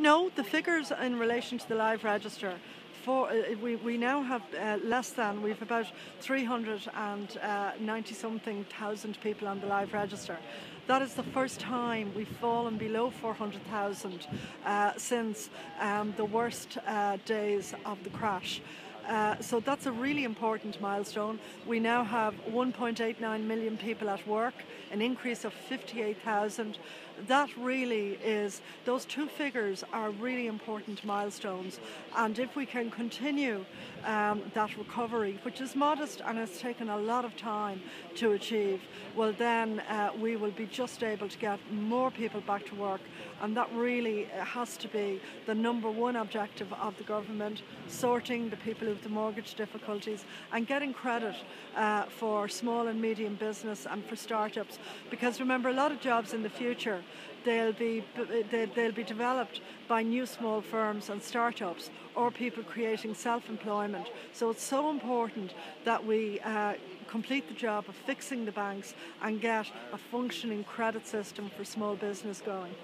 No, the figures in relation to the live register. We now have we've about 390 something thousand people on the live register. That is the first time we've fallen below 400,000 since the worst days of the crash. So that's a really important milestone. We now have 1.89 million people at work, an increase of 58,000. That really is, those two figures are really important milestones. And if we can continue that recovery, which is modest and has taken a lot of time to achieve, well then we will be just able to get more people back to work. And that really has to be the number one objective of the government, sorting the people who have the mortgage difficulties and getting credit for small and medium business and for startups. Because remember, a lot of jobs in the future, they'll be developed by new small firms and startups or people creating self-employment. So it's so important that we complete the job of fixing the banks and get a functioning credit system for small business going.